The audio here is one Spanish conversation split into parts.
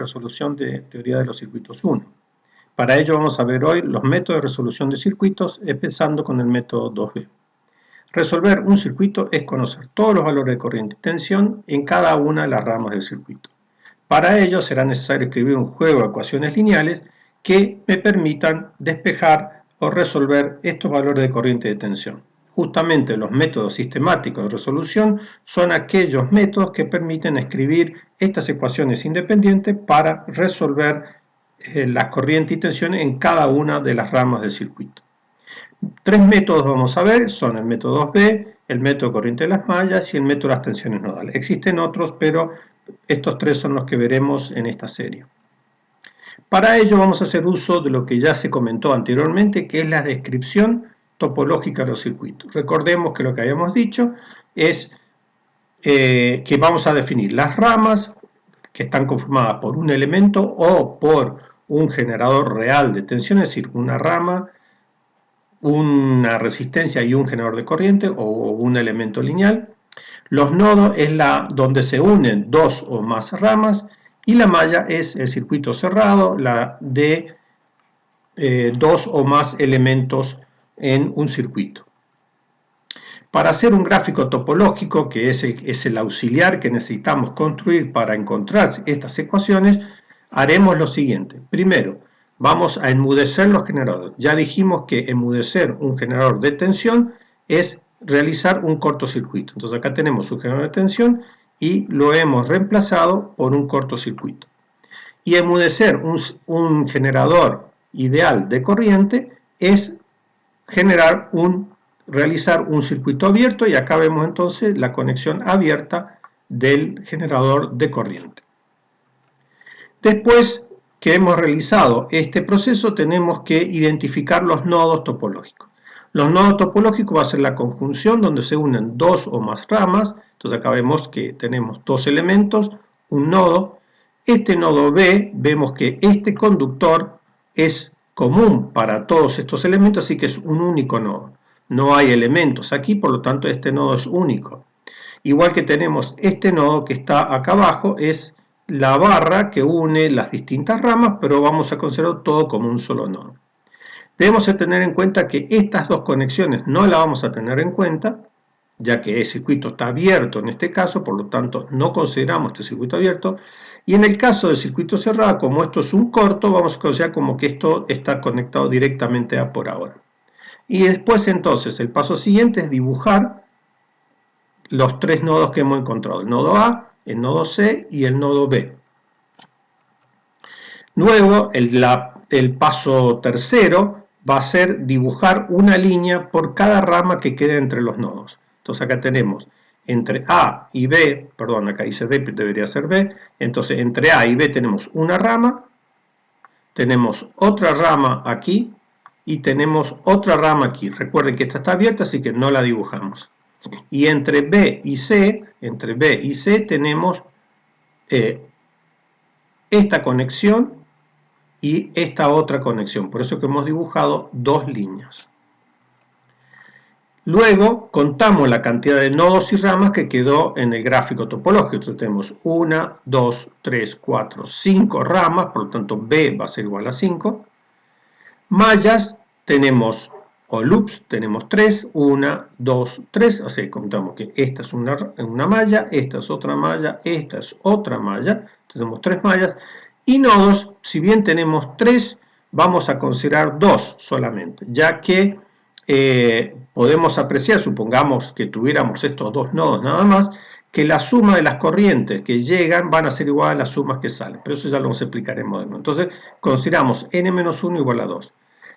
resolución de teoría de los circuitos 1. Para ello vamos a ver hoy los métodos de resolución de circuitos, empezando con el método 2B. Resolver un circuito es conocer todos los valores de corriente y tensión en cada una de las ramas del circuito. Para ello será necesario escribir un juego de ecuaciones lineales que me permitan despejar o resolver estos valores de corriente y de tensión. Justamente los métodos sistemáticos de resolución son aquellos métodos que permiten escribir estas ecuaciones independientes para resolver la corriente y tensión en cada una de las ramas del circuito. Tres métodos vamos a ver, son el método 2B, el método de corriente de las mallas y el método de las tensiones nodales. Existen otros, pero estos tres son los que veremos en esta serie. Para ello vamos a hacer uso de lo que ya se comentó anteriormente, que es la descripción topológica de los circuitos. Recordemos que lo que habíamos dicho es que vamos a definir las ramas que están conformadas por un elemento o por un generador real de tensión, es decir, una rama, una resistencia y un generador de corriente o un elemento lineal. Los nodos es donde se unen dos o más ramas, y la malla es el circuito cerrado, la de dos o más elementos en un circuito. Para hacer un gráfico topológico, que es el auxiliar que necesitamos construir para encontrar estas ecuaciones, haremos lo siguiente. Primero, vamos a enmudecer los generadores. Ya dijimos que enmudecer un generador de tensión es realizar un cortocircuito. Entonces acá tenemos un generador de tensión y lo hemos reemplazado por un cortocircuito. Y enmudecer un generador ideal de corriente es realizar un circuito abierto, y acá vemos entonces la conexión abierta del generador de corriente. Después que hemos realizado este proceso, tenemos que identificar los nodos topológicos. Los nodos topológicos va a ser la conjunción donde se unen dos o más ramas. Entonces acá vemos que tenemos dos elementos, un nodo. Este nodo B, vemos que este conductor es común para todos estos elementos, así que es un único nodo. No hay elementos aquí, por lo tanto este nodo es único. Igual que tenemos este nodo que está acá abajo, es la barra que une las distintas ramas, pero vamos a considerar todo como un solo nodo. Debemos tener en cuenta que estas dos conexiones no las vamos a tener en cuenta, ya que el circuito está abierto en este caso, por lo tanto no consideramos este circuito abierto. Y en el caso del circuito cerrado, como esto es un corto, vamos a considerar como que esto está conectado directamente a por ahora. Y después entonces el paso siguiente es dibujar los tres nodos que hemos encontrado, el nodo A, el nodo C y el nodo B. Luego el paso tercero va a ser dibujar una línea por cada rama que quede entre los nodos. Entonces acá tenemos entre A y B, perdón, acá dice D, debería ser B. Entonces entre A y B tenemos una rama, tenemos otra rama aquí y tenemos otra rama aquí. Recuerden que esta está abierta, así que no la dibujamos. Y entre B y C tenemos esta conexión y esta otra conexión. Por eso que hemos dibujado dos líneas. Luego contamos la cantidad de nodos y ramas que quedó en el gráfico topológico. Entonces tenemos 1, 2, 3, 4, 5 ramas, por lo tanto B va a ser igual a 5. Mallas tenemos, o loops, tenemos 3, 1, 2, 3, o sea, contamos que esta es una malla, esta es otra malla, esta es otra malla, tenemos 3 mallas. Y nodos, si bien tenemos 3, vamos a considerar 2 solamente, ya que podemos apreciar, supongamos que tuviéramos estos dos nodos nada más, que la suma de las corrientes que llegan van a ser igual a las sumas que salen, pero eso ya lo explicaremos de nuevo. Entonces consideramos n-1 igual a 2.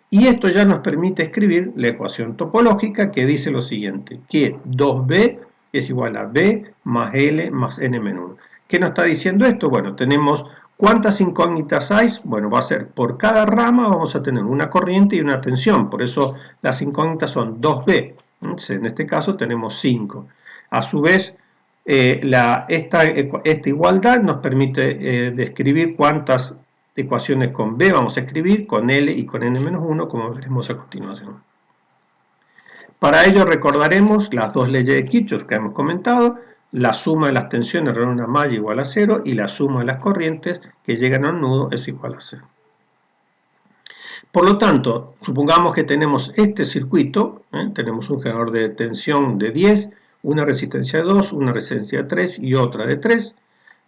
Y esto ya nos permite escribir la ecuación topológica que dice lo siguiente, que 2b es igual a b más l más n-1. ¿Qué nos está diciendo esto? Bueno, tenemos ¿cuántas incógnitas hay? Bueno, va a ser por cada rama vamos a tener una corriente y una tensión, por eso las incógnitas son 2b. En este caso tenemos 5. A su vez, esta igualdad nos permite describir cuántas ecuaciones con B vamos a escribir, con L y con N-1, como veremos a continuación. Para ello recordaremos las dos leyes de Kirchhoff que hemos comentado. la suma de las tensiones en una malla igual a 0 y la suma de las corrientes que llegan a un nudo es igual a 0. Por lo tanto, supongamos que tenemos este circuito, tenemos un generador de tensión de 10, una resistencia de 2, una resistencia de 3 y otra de 3.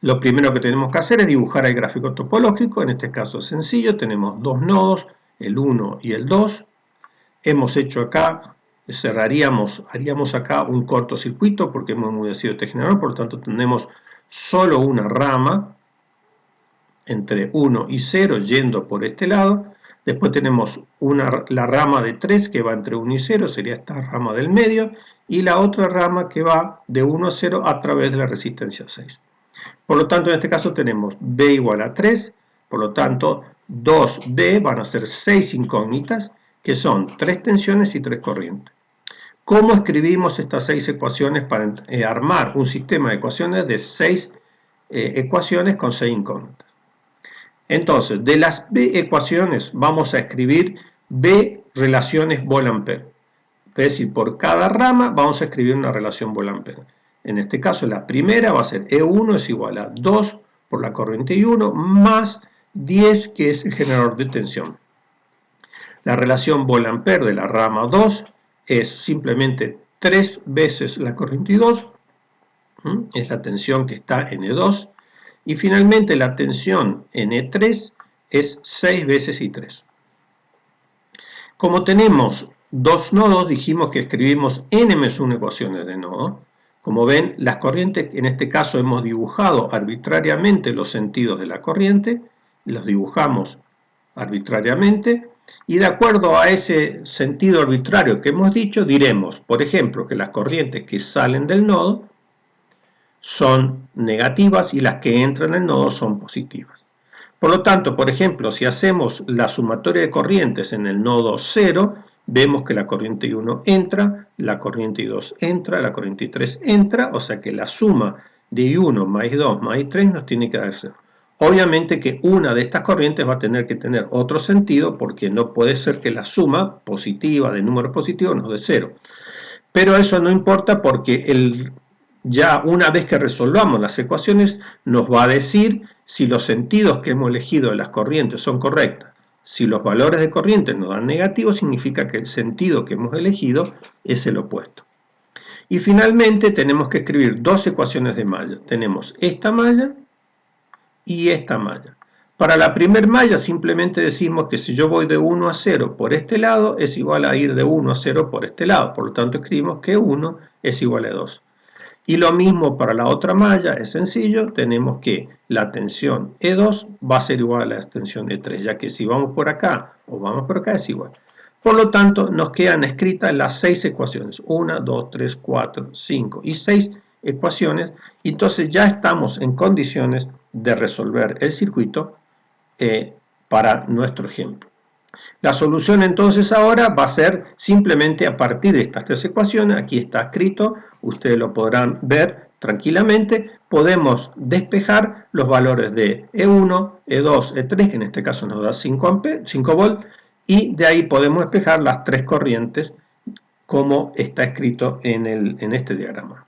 Lo primero que tenemos que hacer es dibujar el gráfico topológico, en este caso es sencillo, tenemos dos nodos, el 1 y el 2. Hemos hecho acá, haríamos acá un cortocircuito porque hemos enmudecido este generador, por lo tanto tenemos solo una rama entre 1 y 0 yendo por este lado. Después tenemos la rama de 3 que va entre 1 y 0, sería esta rama del medio, y la otra rama que va de 1 a 0 a través de la resistencia 6. Por lo tanto, en este caso tenemos B igual a 3, por lo tanto 2B van a ser 6 incógnitas, que son 3 tensiones y 3 corrientes. ¿Cómo escribimos estas 6 ecuaciones para armar un sistema de ecuaciones de 6 ecuaciones con 6 incógnitas? Entonces, de las B ecuaciones vamos a escribir B relaciones Volt-Ampere. Es decir, por cada rama vamos a escribir una relación Volt-Ampere. En este caso, la primera va a ser E1 es igual a 2 por la corriente I1 más 10, que es el generador de tensión. La relación Volt-Ampere de la rama 2 es simplemente 3 veces la corriente I2, es la tensión que está en E2, y finalmente la tensión en E3 es 6 veces I3. Como tenemos dos nodos, dijimos que escribimos n-1 ecuaciones de nodo. Como ven, las corrientes, en este caso hemos dibujado arbitrariamente los sentidos de la corriente, los dibujamos arbitrariamente, y de acuerdo a ese sentido arbitrario que hemos dicho, diremos, por ejemplo, que las corrientes que salen del nodo son negativas y las que entran en el nodo son positivas. Por lo tanto, por ejemplo, si hacemos la sumatoria de corrientes en el nodo 0, vemos que la corriente I1 entra, la corriente I2 entra, la corriente I3 entra, o sea que la suma de I1 más I2 más I3 nos tiene que dar 0. Obviamente que una de estas corrientes va a tener que tener otro sentido porque no puede ser que la suma positiva de números positivos nos dé 0. Pero eso no importa porque ya una vez que resolvamos las ecuaciones nos va a decir si los sentidos que hemos elegido de las corrientes son correctas. Si los valores de corriente nos dan negativos, significa que el sentido que hemos elegido es el opuesto. Y finalmente tenemos que escribir dos ecuaciones de malla. Tenemos esta malla y esta malla. Para la primera malla simplemente decimos que si yo voy de 1 a 0 por este lado es igual a ir de 1 a 0 por este lado. Por lo tanto escribimos que 1 es igual a 2. Y lo mismo para la otra malla, es sencillo, tenemos que la tensión E2 va a ser igual a la tensión E3, ya que si vamos por acá o vamos por acá es igual. Por lo tanto, nos quedan escritas las 6 ecuaciones, 1, 2, 3, 4, 5 y 6 ecuaciones, y entonces ya estamos en condiciones de resolver el circuito para nuestro ejemplo. La solución entonces ahora va a ser simplemente a partir de estas tres ecuaciones, aquí está escrito, ustedes lo podrán ver tranquilamente, podemos despejar los valores de E1, E2, E3, que en este caso nos da 5 volt, y de ahí podemos despejar las tres corrientes como está escrito en este diagrama.